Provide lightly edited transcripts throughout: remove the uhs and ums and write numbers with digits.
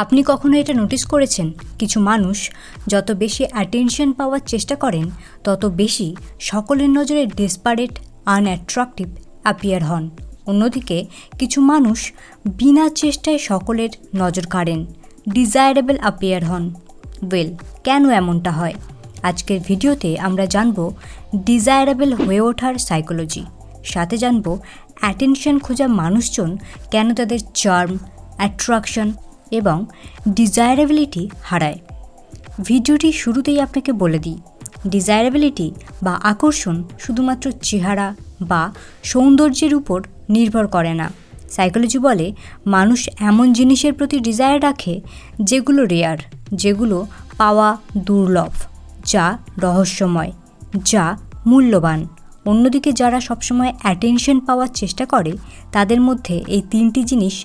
আপনি কখনো এটা নোটিস করেছেন, কিছু মানুষ যত বেশি অ্যাটেনশন পাওয়ার চেষ্টা করেন তত বেশি সকলের নজরে ডেসপারেট, আনঅ্যাট্রাকটিভ অ্যাপিয়ার হন। অন্যদিকে কিছু মানুষ বিনা চেষ্টায় সকলের নজর কাড়েন, ডিজায়ারেবল অ্যাপিয়ার হন। কেন এমনটা হয়? আজকের ভিডিওতে আমরা জানব ডিজায়ারেবল হয়ে ওঠার সাইকোলজি, সাথে জানব অ্যাটেনশন খোঁজা মানুষজন কেন তাদের চার্ম, অ্যাট্রাকশন এবং ডিজায়ারেবিলিটি হারায়। ভিডিওটি শুরুতেই আপনাকে বলে দিই, ডিজায়ারেবিলিটি বা আকর্ষণ শুধুমাত্র চেহারা বা সৌন্দর্যের উপর নির্ভর করে না। সাইকোলজি বলে মানুষ এমন জিনিসের প্রতি ডিজায়ার রাখে যেগুলো রেয়ার, যেগুলো পাওয়া দুর্লভ, যা রহস্যময়, যা মূল্যবান। অন্যদিকে যারা সবসময় অ্যাটেনশন পাওয়ার চেষ্টা করে তাদের মধ্যে এই তিনটি জিনিস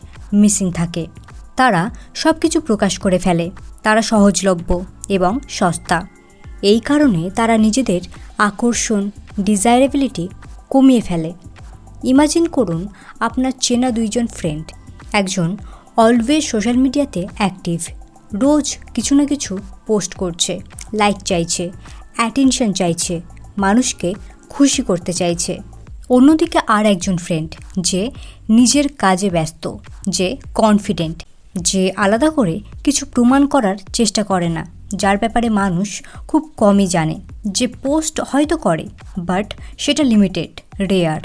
মিসিং থাকে। তারা সব কিছু প্রকাশ করে ফেলে, তারা সহজলভ্য এবং সস্তা। এই কারণে তারা নিজেদের আকর্ষণ, ডিজায়ারেবিলিটি কমিয়ে ফেলে। ইমাজিন করুন আপনার চেনা দুইজন ফ্রেন্ড, একজন অলওয়েজ সোশ্যাল মিডিয়াতে অ্যাক্টিভ, রোজ কিছু না কিছু পোস্ট করছে, লাইক চাইছে, অ্যাটেনশন চাইছে, মানুষকে খুশি করতে চাইছে। অন্যদিকে আর একজন ফ্রেন্ড যে নিজের কাজে ব্যস্ত, যে কনফিডেন্ট, যে আলাদা করে কিছু প্রমাণ করার চেষ্টা করে না, যার ব্যাপারে মানুষ খুব কমই জানে, যে পোস্ট হয়তো করে বাট সেটা limited, rare,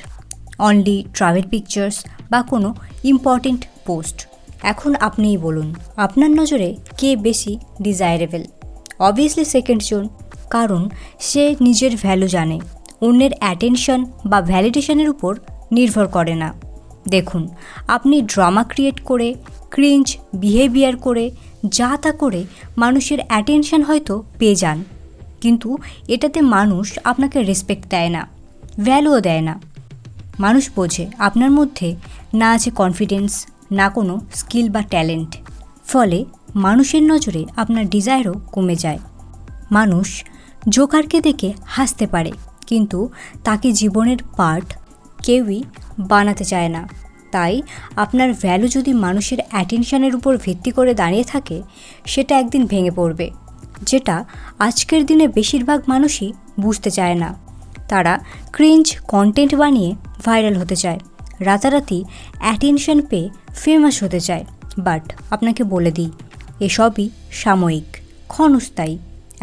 only travel pictures বা কোনো ইম্পর্টেন্ট পোস্ট। এখন আপনিই বলুন, আপনার নজরে কে বেশি ডিজায়ারেবল? অবভিয়াসলি সেকেন্ড জন, কারণ সে নিজের ভ্যালু জানে, অন্যের অ্যাটেনশন বা ভ্যালিডেশনের উপর নির্ভর করে না। দেখুন, আপনি ড্রামা ক্রিয়েট করে, ক্রিঞ্জ বিহেভিয়ার করে, যা তা করে মানুষের অ্যাটেনশন হয়তো পেয়ে যান, কিন্তু এটাতে মানুষ আপনাকে রেসপেক্ট দেয় না, ভ্যালুও দেয় না। মানুষ বোঝে আপনার মধ্যে না আছে কনফিডেন্স, না কোনো স্কিল বা ট্যালেন্ট। ফলে মানুষের নজরে আপনার ডিজায়ারও কমে যায়। মানুষ জোকারকে দেখে হাসতে পারে, কিন্তু তাকে জীবনের পার্ট কেউই বানাতে চায় না। তাই আপনার ভ্যালু যদি মানুষের অ্যাটেনশনের উপর ভিত্তি করে দাঁড়িয়ে থাকে, সেটা একদিন ভেঙে পড়বে, যেটা আজকের দিনে বেশিরভাগ মানুষই বুঝতে চায় না। তারা ক্রিঞ্জ কন্টেন্ট বানিয়ে ভাইরাল হতে চায়, রাতারাতি অ্যাটেনশন পেয়ে ফেমাস হতে চায়। বাট আপনাকে বলে দিই, এসবই সাময়িক, ক্ষণস্থায়ী।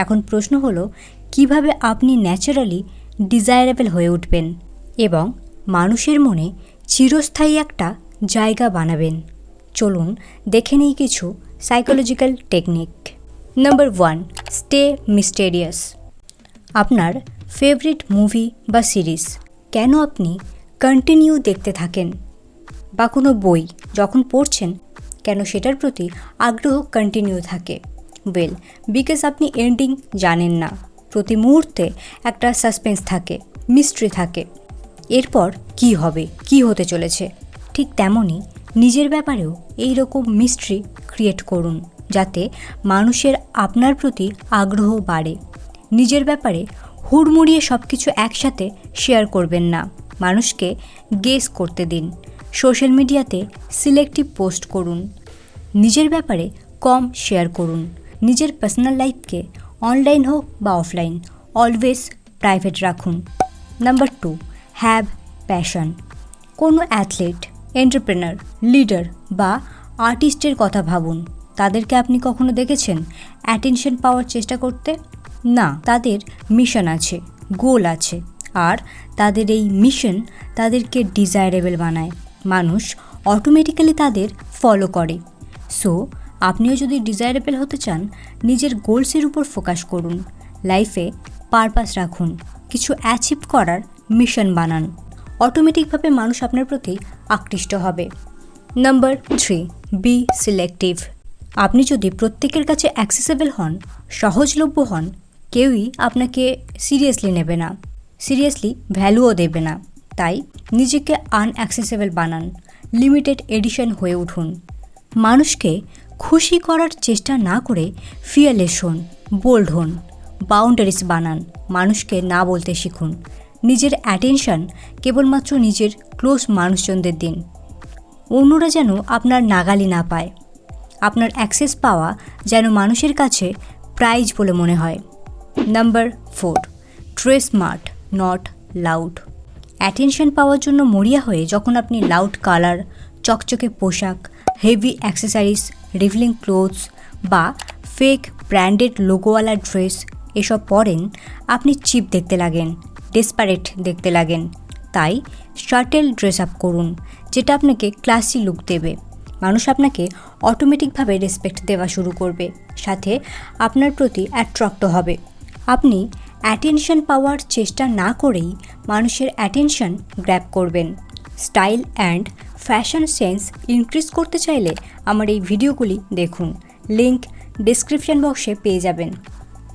এখন প্রশ্ন হলো, কিভাবে আপনি ন্যাচারালি ডিজায়ারেবল হয়ে উঠবেন এবং মানুষের মনে চিরস্থায়ী একটা জায়গা বানাবেন? চলুন দেখে নিই কিছু psychological technique. Number 1, stay mysterious. আপনার ফেভারিট মুভি বা সিরিজ কেন আপনি কন্টিনিউ দেখতে থাকেন? বা কোনো বই যখন পড়ছেন, কেন সেটার প্রতি আগ্রহ কন্টিনিউ থাকে? বিকজ আপনি এন্ডিং জানেন না। প্রতি মুহূর্তে একটা সাসপেন্স থাকে, মিস্ট্রি থাকে। এরপর কি হবে, কি হতে চলেছে? ঠিক তেমনই নিজের ব্যাপারেও এই রকম মিস্ট্রি ক্রিয়েট করুন, যাতে মানুষের আপনার প্রতি আগ্রহ বাড়ে। নিজের ব্যাপারে হুড়মুড়িয়ে সব কিছু একসাথে শেয়ার করবেন না, মানুষকে গেস করতে দিন। সোশ্যাল মিডিয়াতে সিলেক্টিভ পোস্ট করুন, নিজের ব্যাপারে কম শেয়ার করুন। নিজের পার্সোনাল লাইফকে অনলাইন হোক বা অফলাইন অলওয়েজ প্রাইভেট রাখুন। Number 2, have passion. কোনো অ্যাথলেট, এন্টারপ্রেনার, লিডার বা আর্টিস্টের কথা ভাবুন। তাদেরকে আপনি কখনো দেখেছেন অ্যাটেনশন পাওয়ার চেষ্টা করতে? না, তাদের মিশন আছে, গোল আছে, আর তাদের এই মিশন তাদেরকে ডিজায়ারেবল বানায়। মানুষ অটোমেটিক্যালি তাদের ফলো করে। সো আপনিও যদি ডিজায়ারেবল হতে চান, নিজের গোলসের উপর ফোকাস করুন, লাইফে পারপাস রাখুন, কিছু অ্যাচিভ করার মিশন বানান। অটোমেটিকভাবে মানুষ আপনার প্রতি আকৃষ্ট হবে। Number 3, be selective. আপনি যদি প্রত্যেকের কাছে অ্যাক্সেসেবল হন, সহজলভ্য হন, কেউই আপনাকে সিরিয়াসলি নেবে না, সিরিয়াসলি ভ্যালুও দেবে না। তাই নিজেকে আনঅ্যাক্সেসেবল বানান, লিমিটেড এডিশন হয়ে উঠুন। মানুষকে খুশি করার চেষ্টা না করে ফিয়ারলেস হন, বোল্ড হন, বাউন্ডারিজ বানান, মানুষকে না বলতে শিখুন। নিজের অ্যাটেনশন কেবলমাত্র নিজের ক্লোজ মানুষজনদের দিন, অন্যরা যেন আপনার নাগালি না পায়। আপনার অ্যাক্সেস পাওয়া যেন মানুষের কাছে প্রাইজ বলে মনে হয়। Number 4, dress smart not loud. Attention পাওয়ার জন্য মরিয়া হয়ে যখন আপনি লাউড কালার, চকচকে পোশাক, হেভি অ্যাক্সেসরিজ, রিভিলিং ক্লোথস বা ফেক ব্র্যান্ডেড লোগোওয়ালা ড্রেস এসব পরেন, আপনি চিপ দেখতে লাগেন, ডেসপারেট দেখতে লাগেন। তাই শার্টেল ড্রেস আপ করুন, যেটা আপনাকে ক্লাসি লুক দেবে। মানুষ আপনাকে অটোমেটিকভাবে রেসপেক্ট দেওয়া শুরু করবে, সাথে আপনার প্রতি অ্যাট্রাক্ট হবে। আপনি অ্যাটেনশন পাওয়ার চেষ্টা না করেই মানুষের অ্যাটেনশন গ্র্যাব করবেন। Style and fashion sense increase করতে চাইলে আমার এই ভিডিওগুলি দেখুন, লিঙ্ক ডেসক্রিপশন বক্সে পেয়ে যাবেন।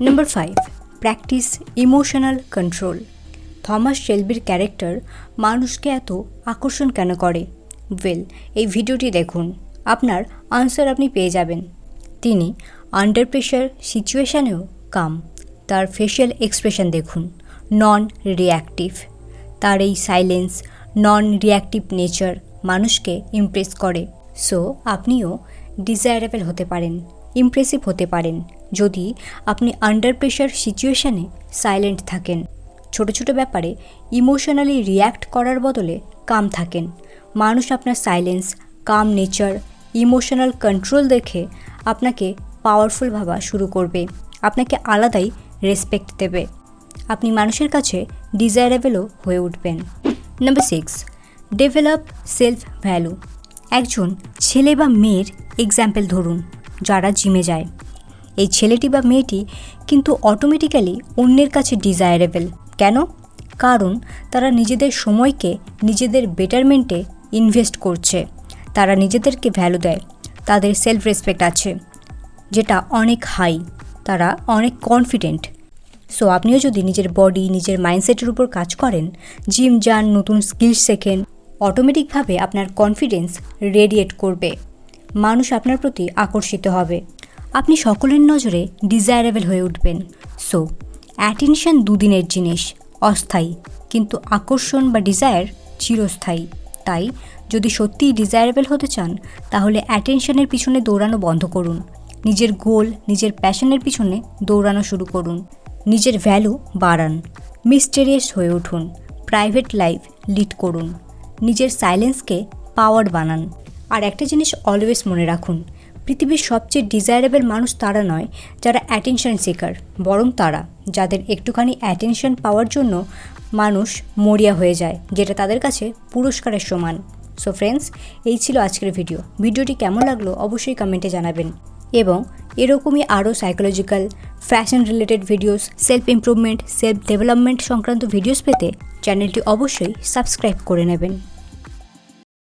Number 5, practice emotional control. Thomas শেলবির ক্যারেক্টার মানুষকে এত আকর্ষণ কেন করে? এই ভিডিওটি দেখুন, আপনার আনসার আপনি পেয়ে যাবেন। তিনি আন্ডার প্রেশার সিচুয়েশানেও কাম। তার ফেশিয়াল এক্সপ্রেশন দেখুন, নন রিঅ্যাক্টিভ। তার এই সাইলেন্স, নন রিঅ্যাক্টিভ নেচার মানুষকে ইমপ্রেস করে। সো আপনিও ডিজায়ারেবল হতে পারেন, ইমপ্রেসিভ হতে পারেন, যদি আপনি আন্ডার প্রেশার সিচুয়েশানে সাইলেন্ট থাকেন, ছোট ছোট ব্যাপারে ইমোশনালি রিয়্যাক্ট করার বদলে কাম থাকেন। মানুষ আপনার সাইলেন্স, কাম নেচার, ইমোশনাল কন্ট্রোল দেখে আপনাকে পাওয়ারফুল ভাবা শুরু করবে, আপনাকে আলাদাই রেসপেক্ট দেবে। আপনি মানুষের কাছে ডিজায়ারেবলও হয়ে উঠবেন। Number 6, develop self value. একজন ছেলে বা মেয়ের এক্সাম্পল ধরুন, যারা জিমে যায়। এই ছেলেটি বা মেয়েটি কিন্তু অটোমেটিক্যালি অন্যের কাছে ডিজায়ারেবল। কেন? কারণ তারা নিজেদের সময়কে নিজেদের বেটারমেন্টে ইনভেস্ট করছে, তারা নিজেদেরকে ভ্যালু দেয়, তাদের সেলফ রেসপেক্ট আছে যেটা অনেক হাই, তারা অনেক কনফিডেন্ট। সো আপনিও যদি নিজের বডি, নিজের মাইন্ডসেটের উপর কাজ করেন, জিম যান, নতুন স্কিলস শেখেন, অটোমেটিকভাবে আপনার কনফিডেন্স রেডিয়েট করবে, মানুষ আপনার প্রতি আকর্ষিত হবে, আপনি সকলের নজরে ডিজায়ারেবল হয়ে উঠবেন। সো অ্যাটেনশন দুদিনের জিনিস, অস্থায়ী, কিন্তু আকর্ষণ বা ডিজায়ার চিরস্থায়ী। তাই যদি সত্যিই ডিজায়ারেবল হতে চান, তাহলে অ্যাটেনশনের পিছনে দৌড়ানো বন্ধ করুন, নিজের গোল, নিজের প্যাশনের পিছনে দৌড়ানো শুরু করুন, নিজের ভ্যালু বাড়ান, মিস্টেরিয়াস হয়ে উঠুন, প্রাইভেট লাইফ লিড করুন, নিজের সাইলেন্সকে পাওয়ার বানান। আর একটা জিনিস অলওয়েজ মনে রাখুন, পৃথিবীর সবচেয়ে ডিজায়ারেবল মানুষ তারা নয় যারা অ্যাটেনশন সিকার, বরং তারা যাদের একটুখানি অ্যাটেনশন পাওয়ার জন্য মানুষ মরিয়া হয়ে যায়, যেটা তাদের কাছে পুরস্কারের সমান। সো ফ্রেন্ডস, এই ছিল আজকের ভিডিওটি কেমন লাগলো অবশ্যই কমেন্টে জানাবেন, এবং এরকমই আরও psychological, fashion related videos, self improvement, self development সংক্রান্ত ভিডিওস পেতে চ্যানেলটি অবশ্যই সাবস্ক্রাইব করে নেবেন।